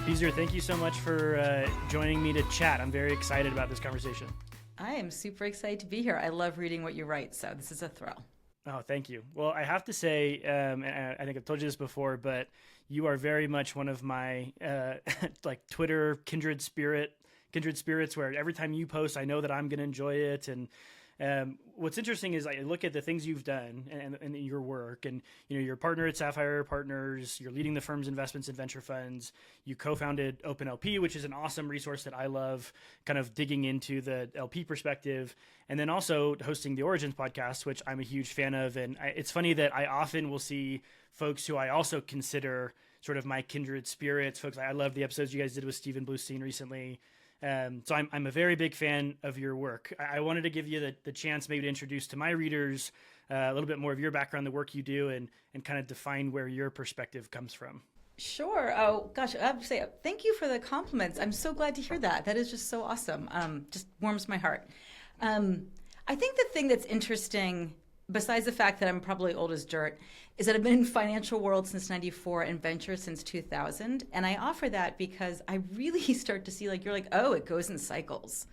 Beezer, thank you so much for joining me to chat. I'm very excited about this conversation. I am super excited to be here. I love reading what you write, so this is a thrill. Oh, thank you. Well, I have to say, and I think I've told you this before, but you are very much one of my like Twitter kindred spirits, where every time you post, I know that I'm going to enjoy it. And what's interesting is I look at the things you've done and your work, and you're a partner at Sapphire Partners. You're leading the firm's investments in venture funds. You co-founded OpenLP, which is an awesome resource that I love, kind of digging into the LP perspective, and then also hosting the Origins podcast, which I'm a huge fan of. And it's funny that I often will see folks who I also consider sort of my kindred spirits. Folks, I love the episodes you guys did with Stephen Bluestein recently. So I'm a very big fan of your work. I wanted to give you the chance maybe to introduce to my readers a little bit more of your background, the work you do, and kind of define where your perspective comes from. Sure. Oh, gosh. I have to say, thank you for the compliments. I'm so glad to hear that. That is just so awesome. Just warms my heart. I think the thing that's interesting, besides the fact that I'm probably old as dirt, is that I've been in financial world since 94 and venture since 2000. And I offer that because I really start to see, like, you're like, oh, it goes in cycles.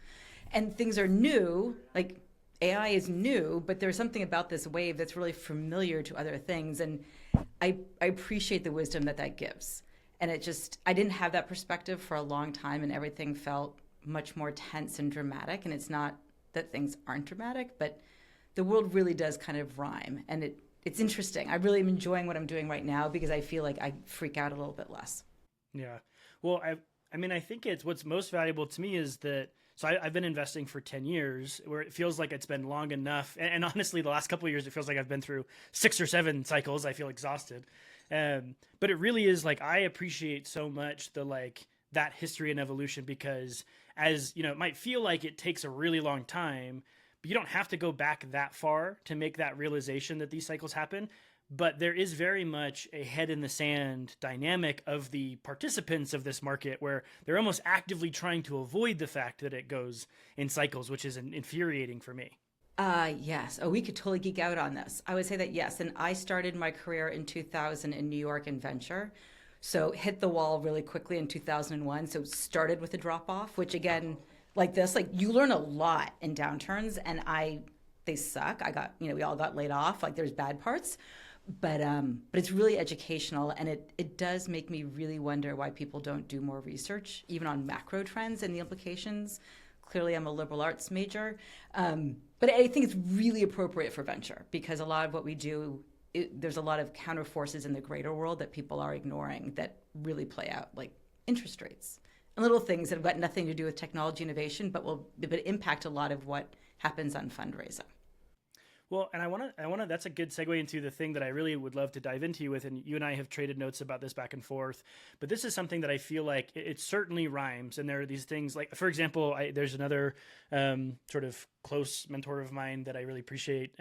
And things are new, like AI is new, but there's something about this wave that's really familiar to other things. And I appreciate the wisdom that gives. And I didn't have that perspective for a long time, and everything felt much more tense and dramatic. And it's not that things aren't dramatic, but the world really does kind of rhyme. And it's interesting. I really am enjoying what I'm doing right now because I feel like I freak out a little bit less. Yeah. Well, I think it's what's most valuable to me is that, so I've been investing for 10 years where it feels like it's been long enough. And honestly, the last couple of years, it feels like I've been through 6 or 7 cycles. I feel exhausted. But it really is like, I appreciate so much that history and evolution, because as it might feel like it takes a really long time, but you don't have to go back that far to make that realization that these cycles happen. But there is very much a head in the sand dynamic of the participants of this market where they're almost actively trying to avoid the fact that it goes in cycles, which is infuriating for me. Yes. Oh, we could totally geek out on this. I would say that yes. And I started my career in 2000 in New York in venture. So hit the wall really quickly in 2001. So started with a drop off, which again, like this, like you learn a lot in downturns, and they suck. We all got laid off. Like there's bad parts. But it's really educational, and it does make me really wonder why people don't do more research, even on macro trends and the implications. Clearly, I'm a liberal arts major, but I think it's really appropriate for venture because a lot of what we do, there's a lot of counter forces in the greater world that people are ignoring that really play out, like interest rates and little things that have got nothing to do with technology innovation, but impact a lot of what happens on fundraising. Well, and I want to, that's a good segue into the thing that I really would love to dive into you with. And you and I have traded notes about this back and forth, but this is something that I feel like it certainly rhymes. And there are these things like, for example, there's another sort of close mentor of mine that I really appreciate,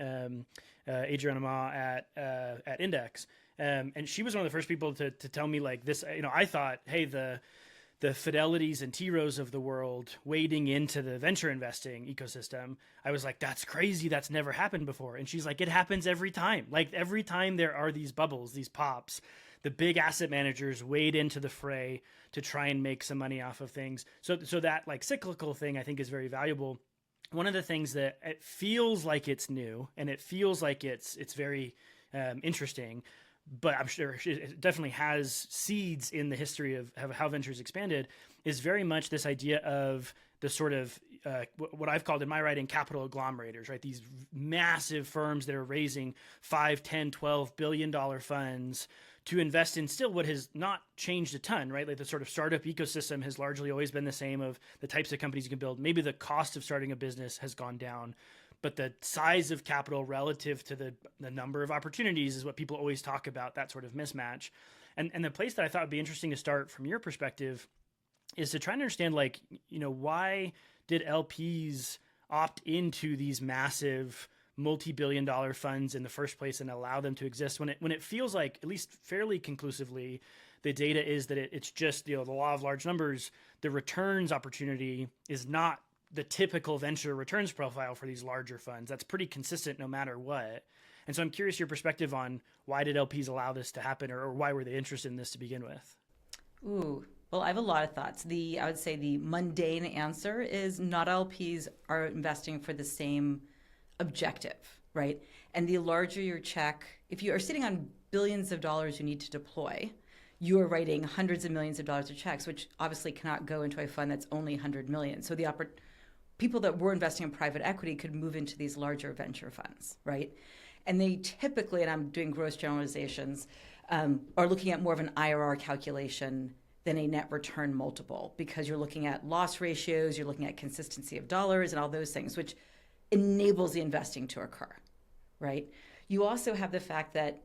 Adriana Ma at Index. And she was one of the first people to tell me like this, I thought, hey, the Fidelities and T Rows of the world wading into the venture investing ecosystem, I was like, that's crazy. That's never happened before. And she's like, it happens every time. Like every time there are these bubbles, these pops, the big asset managers wade into the fray to try and make some money off of things. So that like cyclical thing I think is very valuable. One of the things that it feels like it's new and it feels like it's very interesting, but I'm sure it definitely has seeds in the history of how ventures expanded, is very much this idea of the sort of what I've called in my writing capital agglomerators, right? These massive firms that are raising 5, 10, 12 billion dollar funds to invest in still what has not changed a ton, right? Like the sort of startup ecosystem has largely always been the same of the types of companies you can build. Maybe the cost of starting a business has gone down, but the size of capital relative to the number of opportunities is what people always talk about, that sort of mismatch. And the place that I thought would be interesting to start from your perspective is to try and understand, like, why did LPs opt into these massive multi-billion dollar funds in the first place and allow them to exist when it feels like, at least fairly conclusively, the data is that it's just, the law of large numbers, the returns opportunity is not the typical venture returns profile for these larger funds. That's pretty consistent no matter what. And so I'm curious your perspective on why did LPs allow this to happen, or why were they interested in this to begin with? Ooh, Well, I have a lot of thoughts. I would say the mundane answer is not LPs are investing for the same objective, right? And the larger your check, if you are sitting on billions of dollars you need to deploy, you are writing hundreds of millions of dollars of checks, which obviously cannot go into a fund that's only 100 million. So people that were investing in private equity could move into these larger venture funds, right? And they typically, and I'm doing gross generalizations, are looking at more of an IRR calculation than a net return multiple, because you're looking at loss ratios, you're looking at consistency of dollars and all those things, which enables the investing to occur, right? You also have the fact that,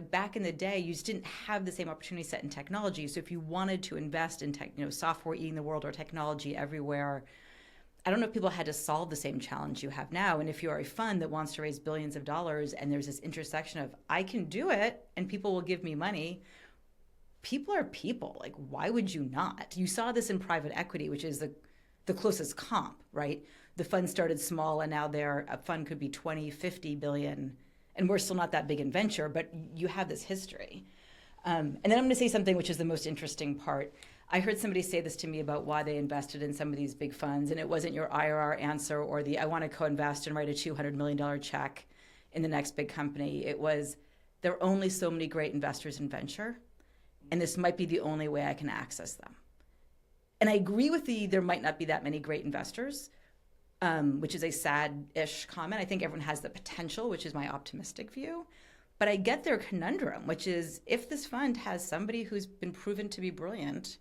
back in the day, you just didn't have the same opportunity set in technology. So if you wanted to invest in software eating the world or technology everywhere, I don't know if people had to solve the same challenge you have now. And if you're a fund that wants to raise billions of dollars and there's this intersection of I can do it and people will give me money, people are people. Like, why would you not? You saw this in private equity, which is the closest comp, right? The fund started small and now a fund could be 20, 50 billion. And we're still not that big in venture, but you have this history. And then I'm going to say something which is the most interesting part. I heard somebody say this to me about why they invested in some of these big funds, and it wasn't your IRR answer or I want to co-invest and write a $200 million check in the next big company. It was, there are only so many great investors in venture, and this might be the only way I can access them. And I agree with there might not be that many great investors, which is a sad-ish comment. I think everyone has the potential, which is my optimistic view. But I get their conundrum, which is if this fund has somebody who's been proven to be brilliant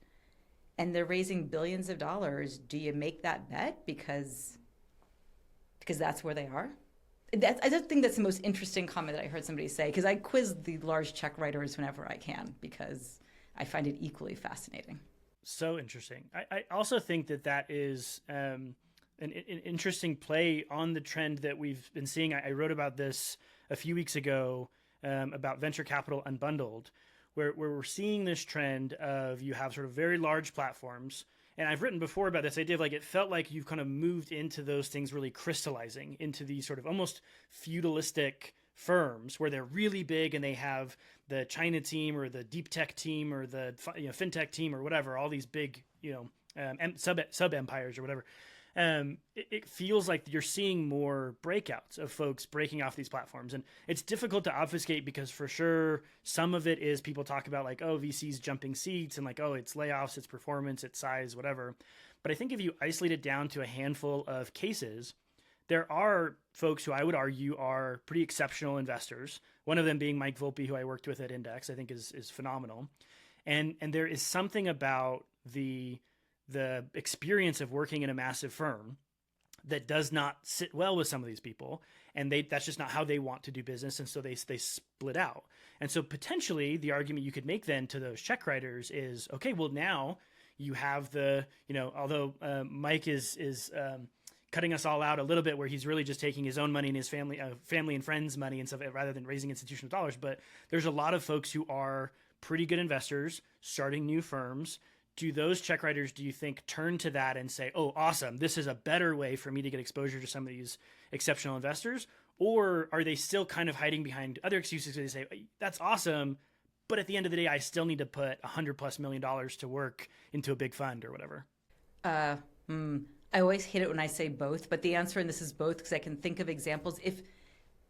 and they're raising billions of dollars, do you make that bet because that's where they are? I just think that's the most interesting comment that I heard somebody say, because I quiz the large check writers whenever I can because I find it equally fascinating. So interesting. I also think that is an interesting play on the trend that we've been seeing. I wrote about this a few weeks ago about venture capital unbundled, where we're seeing this trend of you have sort of very large platforms. And I've written before about this idea of it felt like you've kind of moved into those things really crystallizing into these sort of almost feudalistic firms where they're really big and they have the China team or the deep tech team or the fintech team or whatever, all these big, sub empires or whatever. It feels like you're seeing more breakouts of folks breaking off these platforms. And it's difficult to obfuscate because for sure, some of it is people talk about VCs jumping seats and it's layoffs, it's performance, it's size, whatever. But I think if you isolate it down to a handful of cases, there are folks who I would argue are pretty exceptional investors. One of them being Mike Volpe, who I worked with at Index, I think is phenomenal. And there is something about the experience of working in a massive firm that does not sit well with some of these people, and that's just not how they want to do business, and so they split out. And so potentially the argument you could make then to those check writers is, okay, well now you have although Mike is cutting us all out a little bit where he's really just taking his own money and his family and friends' money and stuff rather than raising institutional dollars, but there's a lot of folks who are pretty good investors starting new firms. Do those check writers, do you think, turn to that and say, oh, awesome, this is a better way for me to get exposure to some of these exceptional investors? Or are they still kind of hiding behind other excuses? They say, that's awesome, but at the end of the day, I still need to put $100+ million to work into a big fund or whatever? I always hate it when I say both, but the answer in this is both because I can think of examples.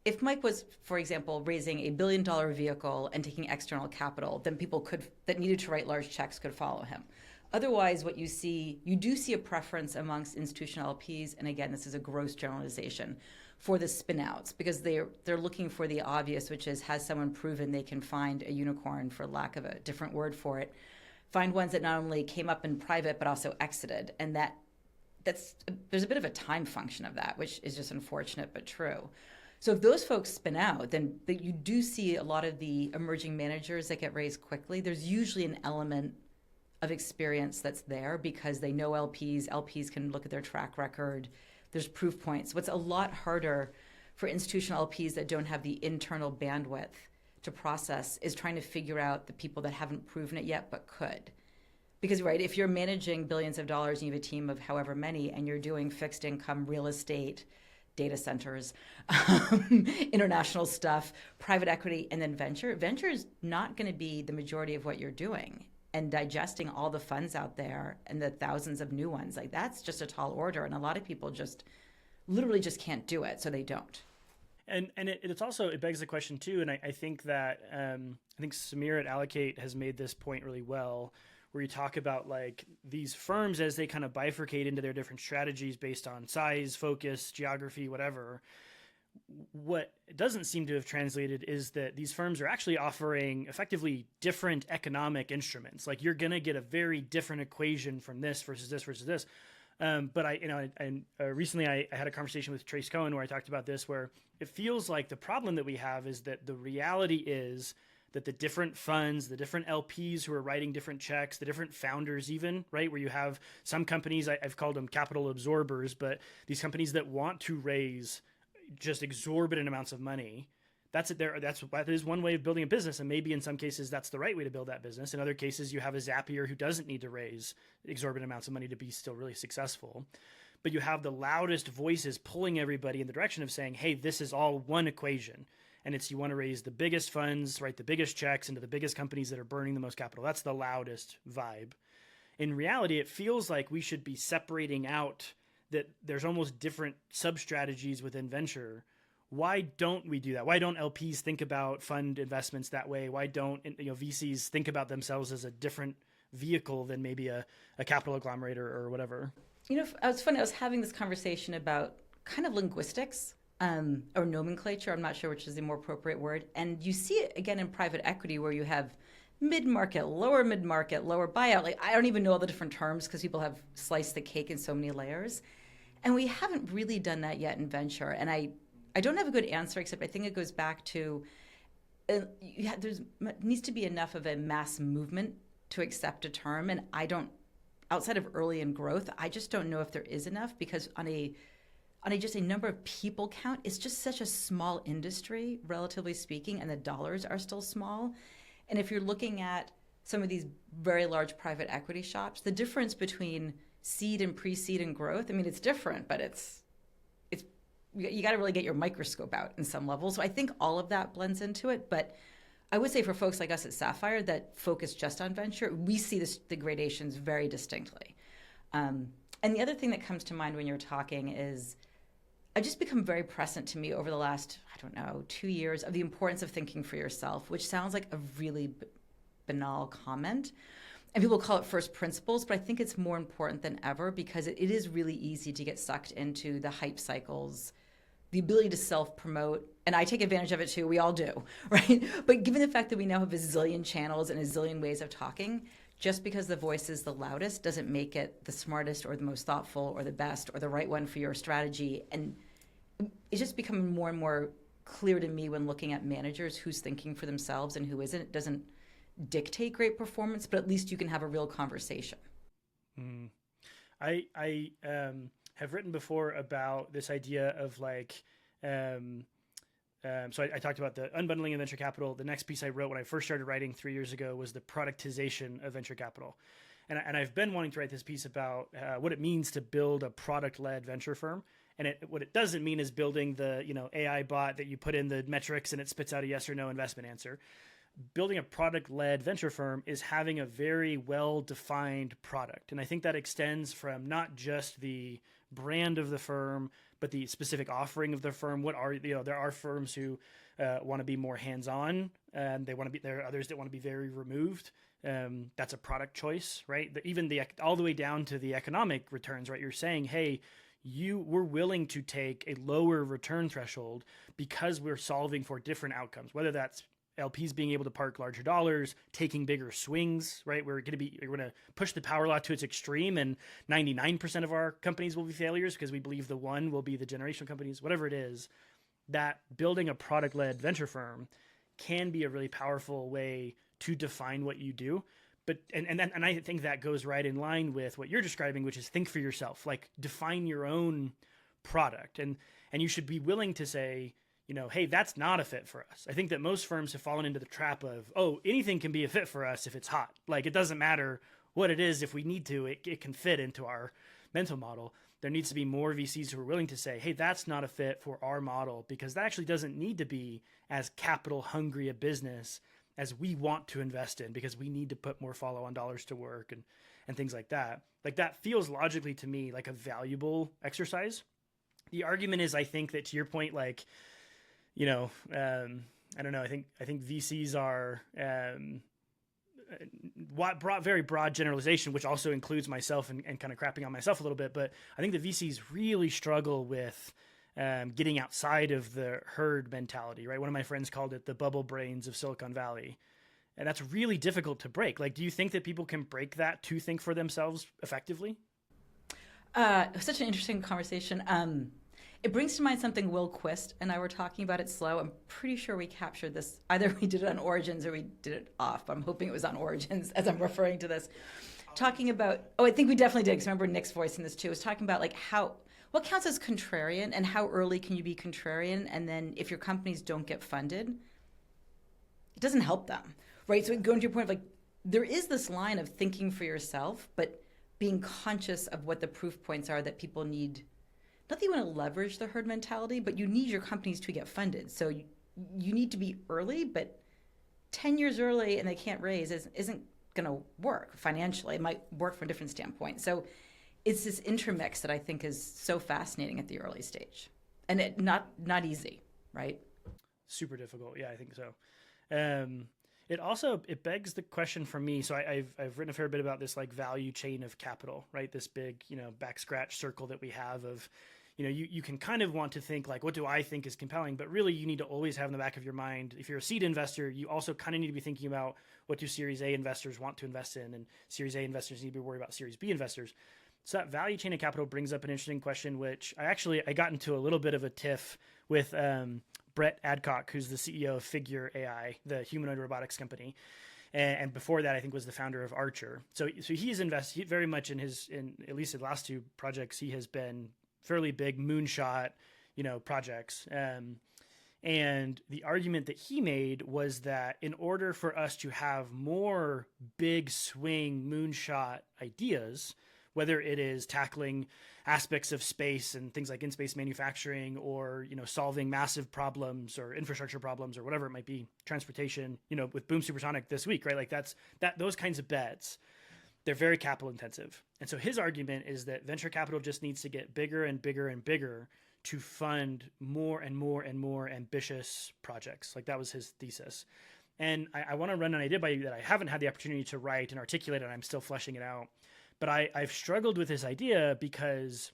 If Mike was, for example, raising $1 billion vehicle and taking external capital, then people that needed to write large checks could follow him. Otherwise, what you do see a preference amongst institutional LPs, and again, this is a gross generalization, for the spin-outs, because they're looking for the obvious, which is, has someone proven they can find a unicorn, for lack of a different word for it, find ones that not only came up in private but also exited, and there's a bit of a time function of that, which is just unfortunate but true. So if those folks spin out, then you do see a lot of the emerging managers that get raised quickly. There's usually an element of experience that's there because they know LPs. LPs can look at their track record. There's proof points. What's a lot harder for institutional LPs that don't have the internal bandwidth to process is trying to figure out the people that haven't proven it yet but could. Because, right, if you're managing billions of dollars and you have a team of however many and you're doing fixed income, real estate, data centers, international stuff, private equity, and then venture is not going to be the majority of what you're doing. and digesting all the funds out there and the thousands of new ones. Like that's just a tall order. And a lot of people just literally just can't do it. So they don't. And it's also, it begs the question too. And I think that, I think Samir at Allocate has made this point really well, where you talk about like these firms as they kind of bifurcate into their different strategies based on size, focus, geography, whatever. What doesn't seem to have translated is that these firms are actually offering effectively different economic instruments. Like you're going to get a very different equation from this versus this versus this. But recently I had a conversation with Trace Cohen where I talked about this, where it feels like the problem that we have is that the reality is that the different funds, the different LPs who are writing different checks, the different founders even, right, where you have some companies, I've called them capital absorbers, but these companies that want to raise just exorbitant amounts of money. That is one way of building a business, and maybe in some cases that's the right way to build that business. In other cases, you have a Zapier who doesn't need to raise exorbitant amounts of money to be still really successful. But you have the loudest voices pulling everybody in the direction of saying, hey, this is all one equation. And it's you want to raise the biggest funds, write the biggest checks into the biggest companies that are burning the most capital. That's the loudest vibe. In reality, it feels like we should be separating out that there's almost different sub-strategies within venture. Why don't we do that? Why don't LPs think about fund investments that way? Why don't VCs think about themselves as a different vehicle than maybe a capital agglomerator or whatever? It's funny. I was having this conversation about kind of linguistics or nomenclature. I'm not sure which is the more appropriate word. And you see it again in private equity where you have mid-market, lower buyout. Like I don't even know all the different terms because people have sliced the cake in so many layers. And we haven't really done that yet in venture. And I don't have a good answer, except I think it goes back to there needs to be enough of a mass movement to accept a term. And outside of early in growth, I just don't know if there is enough, because on just a number of people count, it's just such a small industry, relatively speaking, and the dollars are still small. And if you're looking at some of these very large private equity shops, the difference between seed and pre-seed and growth, I mean, it's different, but it's you got to really get your microscope out in some level. So I think all of that blends into it. But I would say for folks like us at Sapphire that focus just on venture, we see the gradations very distinctly. And the other thing that comes to mind when you're talking is I've just become very present to me over the last, 2 years, of the importance of thinking for yourself, which sounds like a really banal comment. And people call it first principles, but I think it's more important than ever because it is really easy to get sucked into the hype cycles, the ability to self-promote. And I take advantage of it too. We all do, right? But given the fact that we now have a zillion channels and a zillion ways of talking, just because the voice is the loudest doesn't make it the smartest or the most thoughtful or the best or the right one for your strategy. And it's just becoming more and more clear to me when looking at managers who's thinking for themselves and who isn't. It doesn't dictate great performance, but at least you can have a real conversation. I have written before about this idea of like, so I talked about the unbundling of venture capital. The next piece I wrote when I first started writing 3 years ago was the productization of venture capital. And I've been wanting to write this piece about what it means to build a product-led venture firm. And what it doesn't mean is building the AI bot that you put in the metrics and it spits out a yes or no investment answer. Building a product-led venture firm is having a very well-defined product. And I think that extends from not just the brand of the firm, but the specific offering of the firm. There are firms who want to be more hands-on, and there are others that want to be very removed. That's a product choice, right? All the way down to the economic returns, right? You're saying, hey, we're willing to take a lower return threshold because we're solving for different outcomes, whether that's LPs being able to park larger dollars, taking bigger swings, right? We're going to push the power law to its extreme, and 99% of our companies will be failures because we believe the one will be the generational companies, whatever it is. That building a product-led venture firm can be a really powerful way to define what you do. But and I think that goes right in line with what you're describing, which is think for yourself, like define your own product, and you should be willing to say, hey, that's not a fit for us. I think that most firms have fallen into the trap of, anything can be a fit for us if it's hot. Like it doesn't matter what it is. If we need to, it can fit into our mental model. There needs to be more VCs who are willing to say, hey, that's not a fit for our model, because that actually doesn't need to be as capital hungry a business as we want to invest in because we need to put more follow-on dollars to work and things like that. Like that feels logically to me like a valuable exercise. The argument is, I think that to your point, like, you know, I don't know. I think VCs are very broad generalization, which also includes myself and kind of crapping on myself a little bit. But I think the VCs really struggle with getting outside of the herd mentality, right? One of my friends called it the bubble brains of Silicon Valley. And that's really difficult to break. Like, do you think that people can break that to think for themselves effectively? Such an interesting conversation. It brings to mind something Will Quist and I were talking about at Slow. I'm pretty sure we captured this. Either we did it on Origins or we did it off. I'm hoping it was on Origins as I'm referring to this. Talking about, I think we definitely did, because remember Nick's voice in this too, was talking about like what counts as contrarian and how early can you be contrarian? And then if your companies don't get funded, it doesn't help them, right? So going to your point of like, there is this line of thinking for yourself, but being conscious of what the proof points are that people need. Not that you want to leverage the herd mentality, but you need your companies to get funded. So you need to be early, but 10 years early and they can't raise isn't going to work financially. It might work from a different standpoint. So it's this intermix that I think is so fascinating at the early stage. And not easy, right? Super difficult. Yeah, I think so. It begs the question for me. So I've written a fair bit about this like value chain of capital, right? This big, back scratch circle that we have of, you can kind of want to think like, what do I think is compelling? But really you need to always have in the back of your mind, if you're a seed investor, you also kind of need to be thinking about what do Series A investors want to invest in, and Series A investors need to be worried about Series B investors. So that value chain of capital brings up an interesting question, which I got into a little bit of a tiff with Brett Adcock, who's the CEO of Figure AI, the humanoid robotics company. And before that, I think was the founder of Archer. So he's invested very much in at least the last two projects, he has been fairly big moonshot, projects. And the argument that he made was that in order for us to have more big swing moonshot ideas, whether it is tackling aspects of space and things like in-space manufacturing, or solving massive problems or infrastructure problems or whatever it might be, transportation, with Boom Supersonic this week, right? Like those kinds of bets, they're very capital intensive. And so his argument is that venture capital just needs to get bigger and bigger and bigger to fund more and more and more ambitious projects. Like that was his thesis. And I want to run an idea by you that I haven't had the opportunity to write and articulate, and I'm still fleshing it out. But I've struggled with this idea because,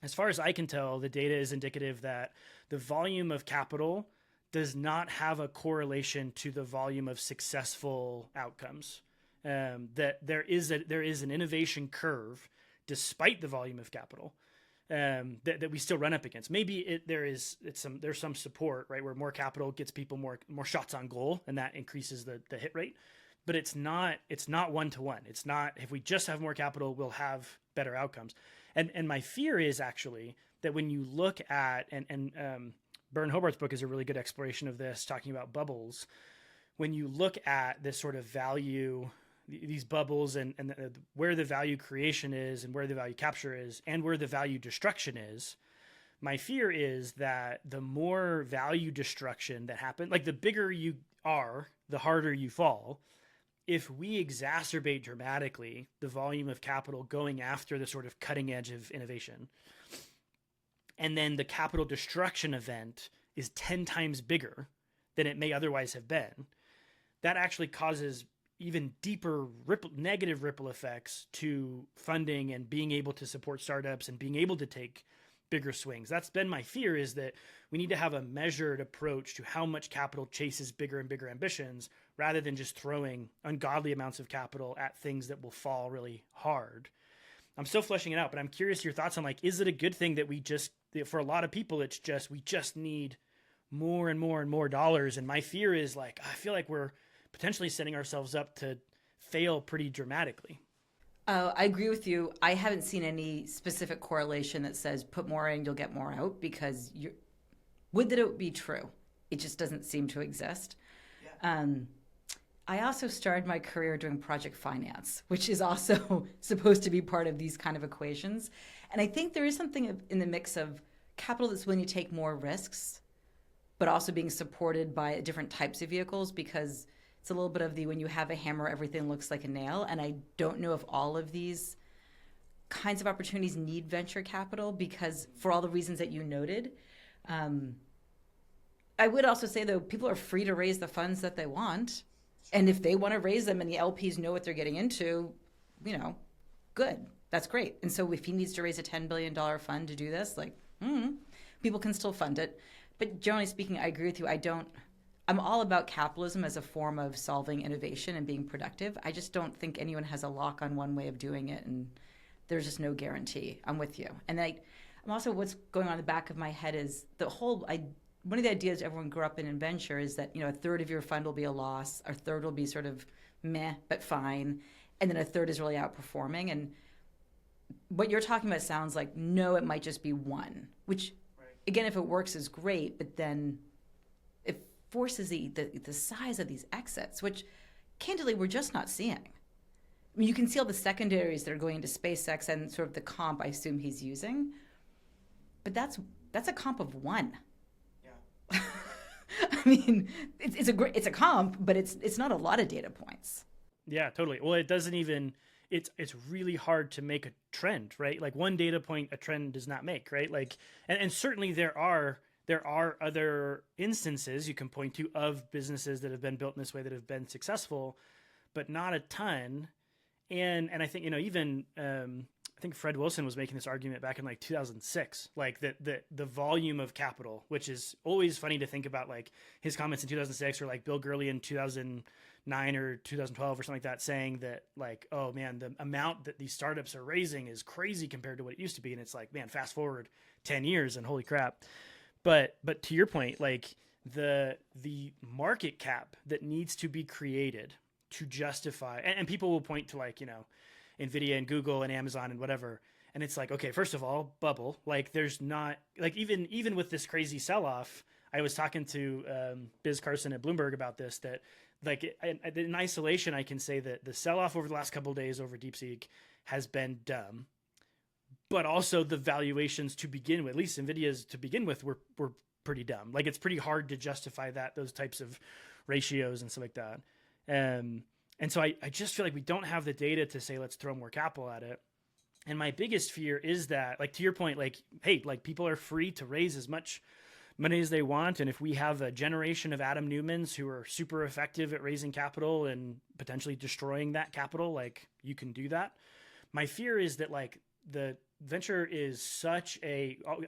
as far as I can tell, the data is indicative that the volume of capital does not have a correlation to the volume of successful outcomes. That there is an innovation curve, despite the volume of capital, that we still run up against. Maybe there's some support, right, where more capital gets people more shots on goal, and that increases the hit rate. But it's not one-to-one. It's not, if we just have more capital, we'll have better outcomes. And my fear is actually that when you look at, and Byrne Hobart's book is a really good exploration of this, talking about bubbles. When you look at this sort of value, these bubbles and where the value creation is and where the value capture is and where the value destruction is, my fear is that the more value destruction that happens, like the bigger you are, the harder you fall. If we exacerbate dramatically the volume of capital going after the sort of cutting edge of innovation, and then the capital destruction event is 10 times bigger than it may otherwise have been, that actually causes even deeper negative ripple effects to funding and being able to support startups and being able to take bigger swings. That's been my fear, is that we need to have a measured approach to how much capital chases bigger and bigger ambitions, rather than just throwing ungodly amounts of capital at things that will fall really hard. I'm still fleshing it out, but I'm curious your thoughts on, like, is it a good thing that for a lot of people, we just need more and more and more dollars? And my fear is, like, I feel like we're potentially setting ourselves up to fail pretty dramatically. I agree with you. I haven't seen any specific correlation that says put more in, you'll get more out, because would that it would be true? It just doesn't seem to exist. Yeah. I also started my career doing project finance, which is also supposed to be part of these kind of equations. And I think there is something in the mix of capital that's willing to take more risks, but also being supported by different types of vehicles, because It's a little bit of the when you have a hammer, everything looks like a nail. And I don't know if all of these kinds of opportunities need venture capital because for all the reasons that you noted. I would also say, though, people are free to raise the funds that they want. And if they want to raise them and the LPs know what they're getting into, good. That's great. And so if he needs to raise a $10 billion fund to do this, people can still fund it. But generally speaking, I agree with you. I'm all about capitalism as a form of solving innovation and being productive. I just don't think anyone has a lock on one way of doing it. And there's just no guarantee. I'm with you. And I'm also, what's going on in the back of my head is one of the ideas everyone grew up in venture is that, a third of your fund will be a loss, a third will be sort of meh, but fine, and then a third is really outperforming. And what you're talking about sounds like, no, it might just be one, which, again, if it works is great, but then it forces the size of these exits, which, candidly, we're just not seeing. I mean, you can see all the secondaries that are going into SpaceX and sort of the comp I assume he's using, but that's a comp of one. I mean, it's a comp, but it's not a lot of data points. Yeah, totally. Well, it doesn't even. It's really hard to make a trend, right? Like one data point, a trend does not make, right? Like, and certainly there are other instances you can point to of businesses that have been built in this way that have been successful, but not a ton. And I think even I think Fred Wilson was making this argument back in like 2006, like that the volume of capital, which is always funny to think about, like his comments in 2006 or like Bill Gurley in 2009 or 2012 or something like that, saying that like, oh man, the amount that these startups are raising is crazy compared to what it used to be. And it's like, man, fast forward 10 years and holy crap. But to your point, like the market cap that needs to be created to justify, and people will point to like, NVIDIA and Google and Amazon and whatever. And it's like, okay, first of all, bubble. Like there's not, like even with this crazy sell-off, I was talking to Biz Carson at Bloomberg about this, that like in isolation, I can say that the sell-off over the last couple of days over DeepSeek has been dumb. But also the valuations to begin with, at least NVIDIA's to begin with, were pretty dumb. Like it's pretty hard to justify those types of ratios and stuff like that. And so I just feel like we don't have the data to say, let's throw more capital at it. And my biggest fear is that, like, to your point, like, hey, like people are free to raise as much money as they want. And if we have a generation of Adam Newmans who are super effective at raising capital and potentially destroying that capital, like you can do that. My fear is that like the venture is I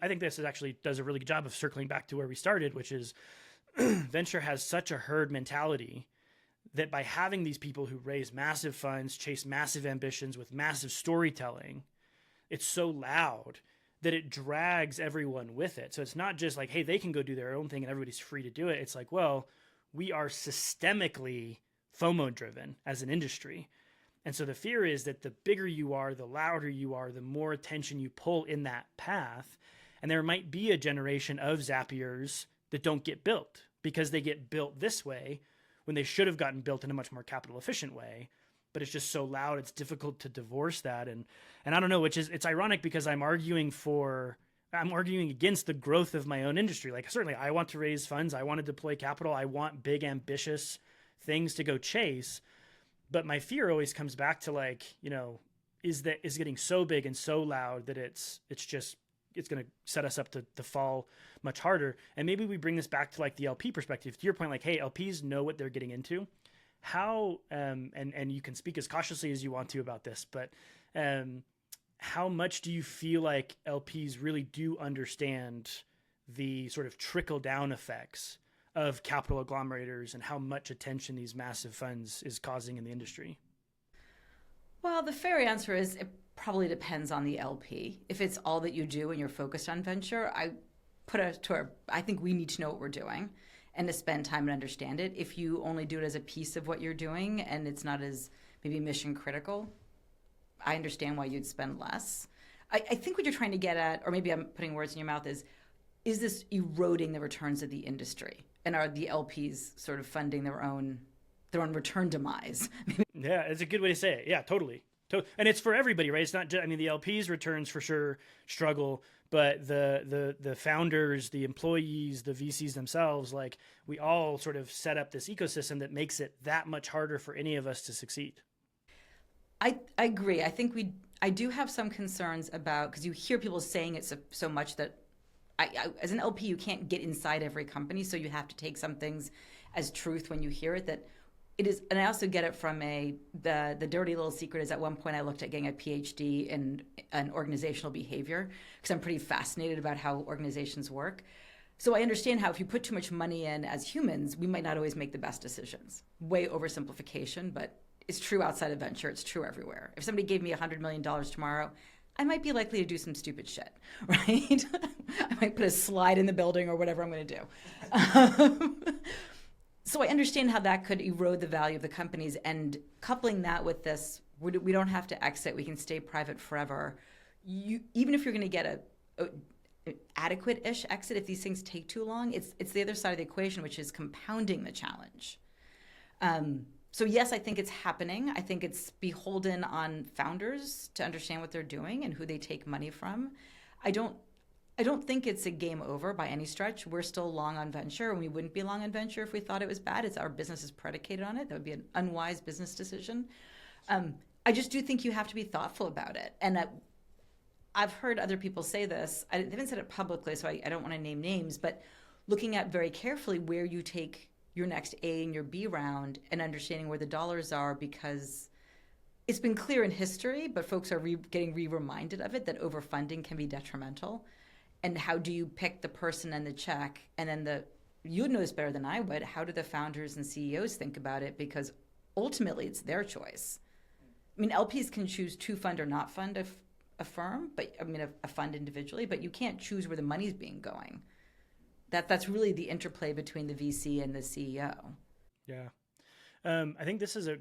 think this actually does a really good job of circling back to where we started, which is venture has such a herd mentality that by having these people who raise massive funds, chase massive ambitions with massive storytelling, it's so loud that it drags everyone with it. So it's not just like, hey, they can go do their own thing and everybody's free to do it. It's like, well, we are systemically FOMO driven as an industry. And so the fear is that the bigger you are, the louder you are, the more attention you pull in that path. And there might be a generation of Zapiers that don't get built because they get built this way when they should have gotten built in a much more capital efficient way, but it's just so loud, it's difficult to divorce that. And I don't know, it's ironic because I'm arguing against the growth of my own industry. Like certainly I want to raise funds. I want to deploy capital. I want big, ambitious things to go chase. But my fear always comes back to like, is getting so big and so loud that it's going to set us up to fall much harder. And maybe we bring this back to like the LP perspective, to your point, like, hey, LPs know what they're getting into. How, and you can speak as cautiously as you want to about this, but how much do you feel like LPs really do understand the sort of trickle down effects of capital agglomerators and how much attention these massive funds is causing in the industry? Well, the fair answer is it probably depends on the LP. If it's all that you do and you're focused on venture, I think we need to know what we're doing and to spend time and understand it. If you only do it as a piece of what you're doing and it's not as maybe mission critical, I understand why you'd spend less. I think what you're trying to get at, or maybe I'm putting words in your mouth, is this eroding the returns of the industry? And are the LPs sort of funding their own return demise? Yeah, it's a good way to say it. Yeah, totally. And it's for everybody, right? It's not just, I mean, the LPs returns for sure struggle, but the founders, the employees, the VCs themselves, like we all sort of set up this ecosystem that makes it that much harder for any of us to succeed. I agree. I do have some concerns about, because you hear people saying it so much that as an LP, you can't get inside every company, so you have to take some things as truth when you hear it. That it is, and I also get it from the dirty little secret is at one point I looked at getting a PhD in organizational behavior because I'm pretty fascinated about how organizations work. So I understand how if you put too much money in as humans, we might not always make the best decisions. Way oversimplification, but it's true outside of venture. It's true everywhere. If somebody gave me $100 million tomorrow, I might be likely to do some stupid shit, right? I might put a slide in the building or whatever I'm going to do. So I understand how that could erode the value of the companies, and coupling that with this, we don't have to exit. We can stay private forever. Even if you're going to get a adequate-ish exit, if these things take too long, it's the other side of the equation, which is compounding the challenge. So yes, I think it's happening. I think it's beholden on founders to understand what they're doing and who they take money from. I don't think it's a game over by any stretch. We're still long on venture, and we wouldn't be long on venture if we thought it was bad. Our business is predicated on it. That would be an unwise business decision. I just do think you have to be thoughtful about it. And I've heard other people say this. They haven't said it publicly, so I don't want to name names, but looking at very carefully where you take your next A and your B round and understanding where the dollars are, because it's been clear in history, but folks are getting reminded of it, that overfunding can be detrimental. And how do you pick the person and the check? And then you would know this better than I would. How do the founders and CEOs think about it? Because ultimately it's their choice. I mean, LPs can choose to fund or not fund a firm, but I mean, a fund individually, but you can't choose where the money's being going. That's really the interplay between the VC and the CEO. Yeah. I think this is it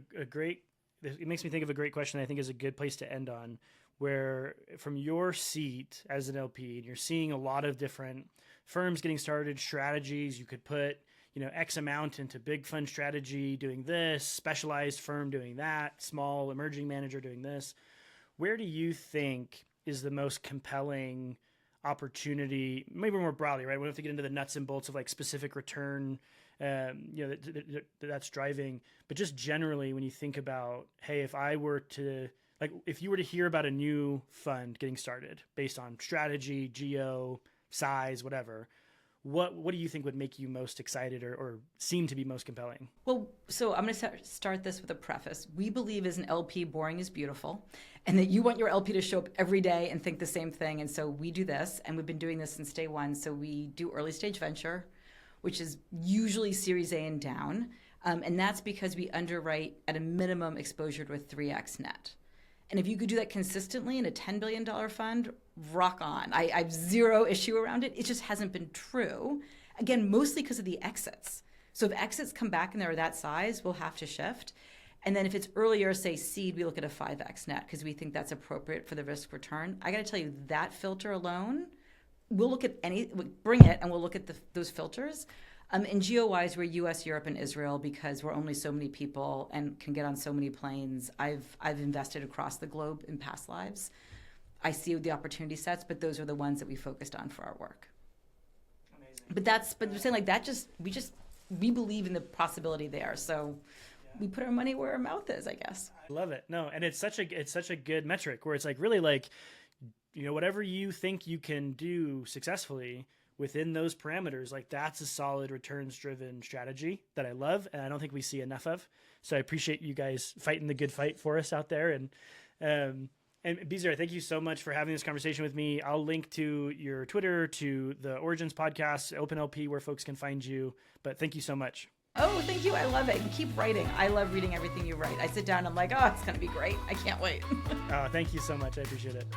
makes me think of a great question I think is a good place to end on, where from your seat as an LP, and you're seeing a lot of different firms getting started, strategies, you could put, X amount into big fund strategy doing this, specialized firm doing that, small emerging manager doing this. Where do you think is the most compelling opportunity, maybe more broadly, right? We don't have to get into the nuts and bolts of like specific return, that's driving, but just generally when you think about, hey, if you were to hear about a new fund getting started based on strategy, geo, size, whatever, what do you think would make you most excited or seem to be most compelling? Well, so I'm going to start this with a preface. We believe as an LP, boring is beautiful, and that you want your LP to show up every day and think the same thing. And so we do this, and we've been doing this since day one. So we do early stage venture, which is usually Series A and down. And that's because we underwrite at a minimum exposure to a 3x net. And if you could do that consistently in a $10 billion fund, rock on. I have zero issue around it. It just hasn't been true. Again, mostly because of the exits. So if exits come back and they're that size, we'll have to shift. And then if it's earlier, say seed, we look at a 5x net because we think that's appropriate for the risk return. I got to tell you, that filter alone, we'll look at bring it and we'll look at those filters. In GeoWise, we're US, Europe, and Israel because we're only so many people and can get on so many planes. I've invested across the globe in past lives. I see the opportunity sets, but those are the ones that we focused on for our work. Amazing. But we're saying like that we believe in the possibility there. So we put our money where our mouth is, I guess. I love it. No, and it's such a good metric where it's like really like, whatever you think you can do successfully within those parameters, like that's a solid returns driven strategy that I love. And I don't think we see enough of. So I appreciate you guys fighting the good fight for us out there. And Beezer, thank you so much for having this conversation with me. I'll link to your Twitter, to the Origins podcast, OpenLP, where folks can find you. But thank you so much. Oh, thank you. I love it. And keep writing. I love reading everything you write. I sit down and I'm like, oh, it's going to be great. I can't wait. Oh, thank you so much. I appreciate it.